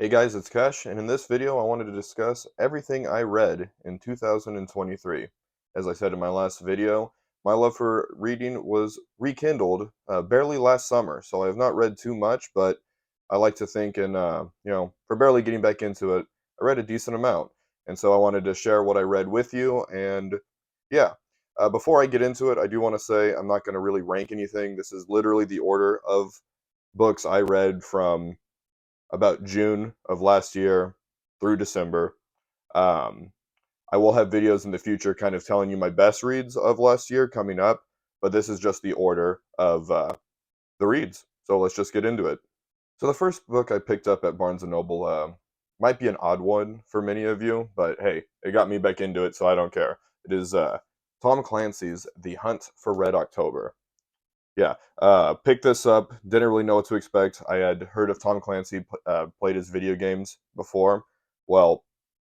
Hey guys, it's Cash, and in this video I wanted to discuss everything I read in 2023. As I said in my last video, my love for reading was rekindled barely last summer, so I have not read too much, but I like to think for barely getting back into it, I read a decent amount. And so I wanted to share what I read with you, and yeah. Before I get into it, I do want to say I'm not going to really rank anything. This is literally the order of books I read from about June of last year through December. Um, I will have videos in the future kind of telling you my best reads of last year coming up, but this is just the order of the reads. So let's just get into it. So the first book I picked up at Barnes& and Noble might be an odd one for many of you, but hey, it got me back into it, so I don't care. It is Tom Clancy's The Hunt for Red October. Yeah, picked this up. Didn't really know what to expect. I had heard of Tom Clancy, played his video games before. Well,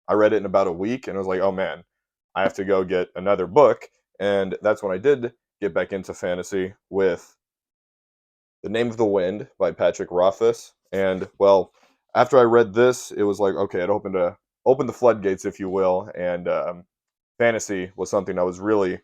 I read it in about a week, and I was like, oh man, I have to go get another book. And that's when I did get back into fantasy with The Name of the Wind by Patrick Rothfuss. And well, after I read this, it was like, okay, it opened the floodgates, if you will, and fantasy was something I was really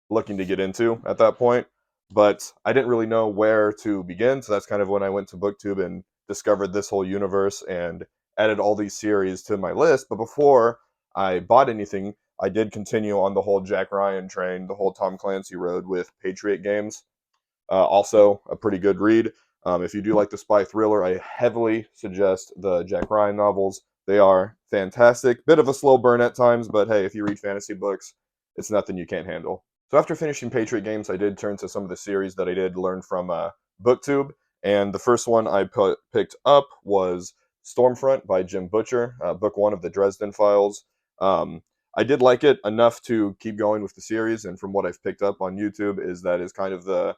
looking to get into at that point, but I didn't really know where to begin. So that's kind of when I went to BookTube and discovered this whole universe and added all these series to my list. But before I bought anything, I did continue on the whole Jack Ryan train, the whole Tom Clancy road with Patriot Games. Also, a pretty good read. If you do like the spy thriller, I heavily suggest the Jack Ryan novels. They are fantastic. Bit of a slow burn at times, but hey, if you read fantasy books, it's nothing you can't handle. So after finishing Patriot Games, I did turn to some of the series that I did learn from BookTube, and the first one I picked up was Stormfront by Jim Butcher, book one of the Dresden Files. Um, I did like it enough to keep going with the series, and from what I've picked up on YouTube, is that is kind of the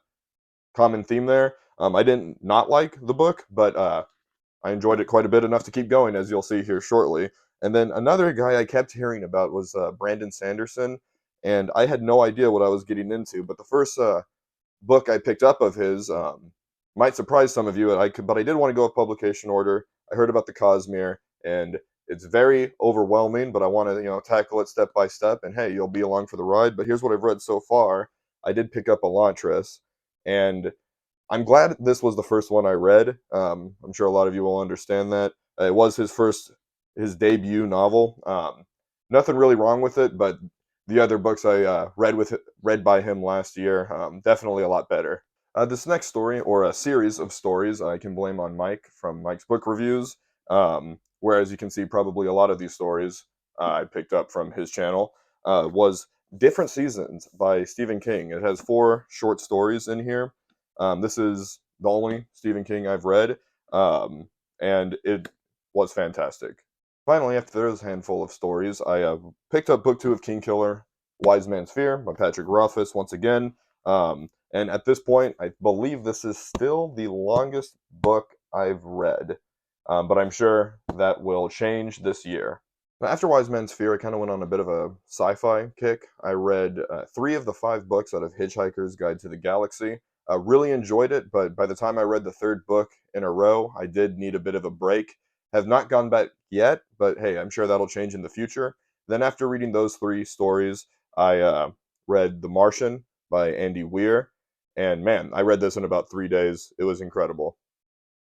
common theme there. I didn't not like the book, but I enjoyed it quite a bit enough to keep going, as you'll see here shortly. And then another guy I kept hearing about was Brandon Sanderson, and I had no idea what I was getting into. But the first book I picked up of his might surprise some of you, but I did want to go with publication order. I heard about the Cosmere, and it's very overwhelming, but I want to tackle it step by step. And hey, you'll be along for the ride. But here's what I've read so far. I did pick up Elantris, and I'm glad this was the first one I read. I'm sure a lot of you will understand that. It was his debut novel. Nothing really wrong with it, but the other books I read by him last year, definitely a lot better. This next story, or a series of stories, I can blame on Mike from Mike's Book Reviews. Whereas you can see probably a lot of these stories I picked up from his channel, was Different Seasons by Stephen King. It has 4 short stories in here. This is the only Stephen King I've read, and it was fantastic. Finally, after those handful of stories, I picked up book 2 of Kingkiller, Wise Man's Fear by Patrick Rothfuss once again. And at this point, I believe this is still the longest book I've read, but I'm sure that will change this year. Now, after Wise Man's Fear, I kind of went on a bit of a sci-fi kick. I read 3 of the 5 books out of Hitchhiker's Guide to the Galaxy. Really enjoyed it, but by the time I read the 3rd book in a row, I did need a bit of a break. Have not gone back yet, but hey, I'm sure that'll change in the future. Then after reading those 3 stories, I read The Martian by Andy Weir, and man, I read this in about 3 days. It was incredible.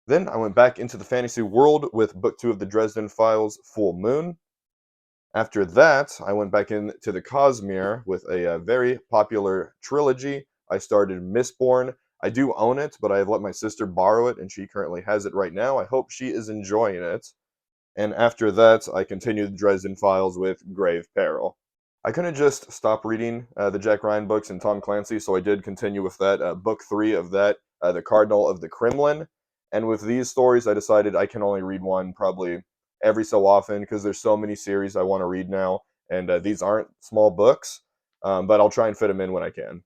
Then I went back into the fantasy world with book 2 of the Dresden Files, Full Moon. After that, I went back into the Cosmere with a very popular trilogy. I started Mistborn. I do own it, but I have let my sister borrow it, and she currently has it right now. I hope she is enjoying it. And after that, I continued the Dresden Files with Grave Peril. I couldn't just stop reading the Jack Ryan books and Tom Clancy, so I did continue with that. Book 3 of that, The Cardinal of the Kremlin. And with these stories, I decided I can only read one probably every so often because there's so many series I want to read now, and these aren't small books, but I'll try and fit them in when I can.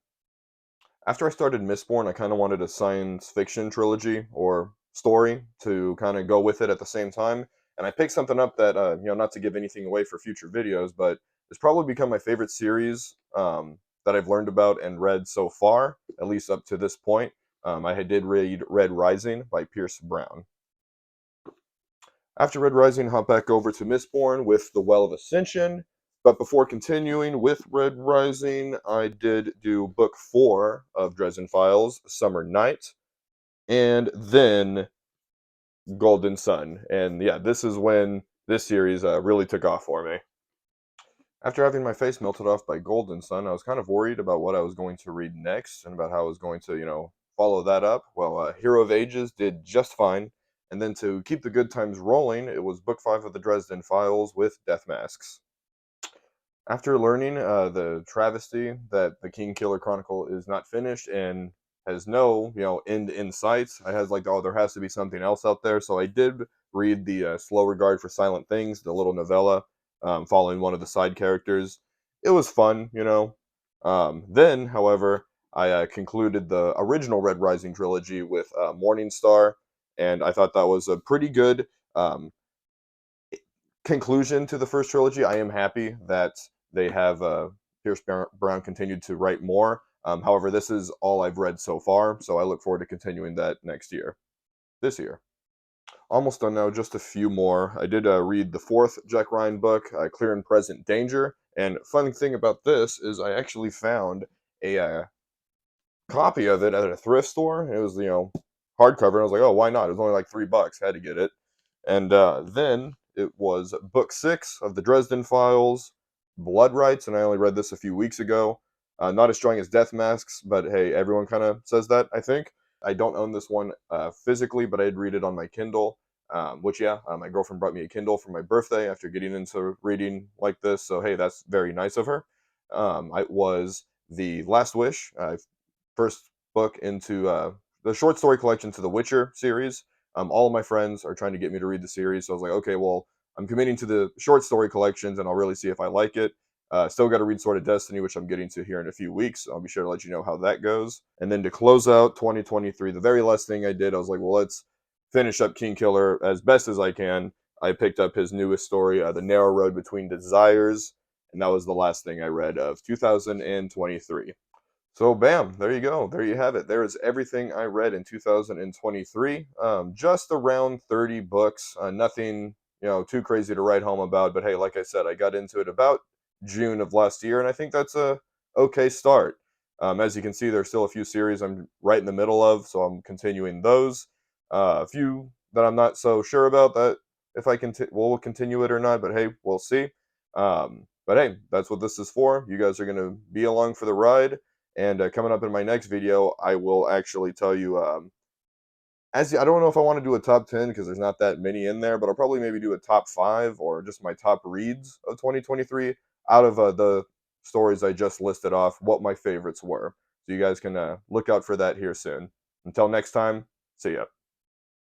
After I started Mistborn, I kind of wanted a science fiction trilogy or story to kind of go with it at the same time, and I picked something up that, not to give anything away for future videos, but it's probably become my favorite series that I've learned about and read so far, at least up to this point. I did read Red Rising by Pierce Brown. After Red Rising, hop back over to Mistborn with the Well of Ascension. But before continuing with Red Rising, I did do book 4 of Dresden Files, Summer Night, and then Golden Sun. And yeah, this is when this series really took off for me. After having my face melted off by Golden Sun, I was kind of worried about what I was going to read next and about how I was going to, follow that up. Well, Hero of Ages did just fine. And then to keep the good times rolling, it was book 5 of the Dresden Files with Death Masks. After learning the travesty that the King Killer Chronicle is not finished and has no, end in sight, I was like, oh, there has to be something else out there. So I did read the Slow Regard for Silent Things, the little novella following one of the side characters. It was fun, Then, however, I concluded the original Red Rising trilogy with Morning Star, and I thought that was a pretty good um, conclusion to the first trilogy. I am happy that they have Pierce Brown continued to write more. However, this is all I've read so far, so I look forward to continuing that this year. Almost done now, just a few more. I did read the 4th Jack Ryan book, Clear and Present Danger, and funny thing about this is I actually found a copy of it at a thrift store. It was, hardcover, and I was like, oh, why not? It was only like $3, had to get it. And then it was book 6 of the Dresden Files, Blood Rights, and I only read this a few weeks ago. Not as strong as Death Masks, but hey, everyone kind of says that, I think. I don't own this one physically, but I did read it on my Kindle, which, yeah, my girlfriend brought me a Kindle for my birthday after getting into reading like this, so hey, that's very nice of her. It was The Last Wish, first book into the short story collection to the Witcher series. All of my friends are trying to get me to read the series, so I was like, okay, well, I'm committing to the short story collections, and I'll really see if I like it. Still got to read Sword of Destiny, which I'm getting to here in a few weeks. So I'll be sure to let you know how that goes. And then to close out 2023, the very last thing I did, I was like, well, let's finish up King Killer as best as I can. I picked up his newest story, The Narrow Road Between Desires, and that was the last thing I read of 2023. So, bam, there you go. There you have it. There is everything I read in 2023. Just around 30 books. Nothing, too crazy to write home about. But hey, like I said, I got into it about June of last year, and I think that's a okay start. As you can see, there's still a few series I'm right in the middle of, so I'm continuing those. A few that I'm not so sure about that if I will continue it or not. But hey, we'll see. But hey, that's what this is for. You guys are going to be along for the ride. And coming up in my next video, I will actually tell you. I don't know if I want to do a top 10 because there's not that many in there, but I'll probably maybe do a top 5 or just my top reads of 2023 out of the stories I just listed off, what my favorites were. So you guys can look out for that here soon. Until next time, see ya.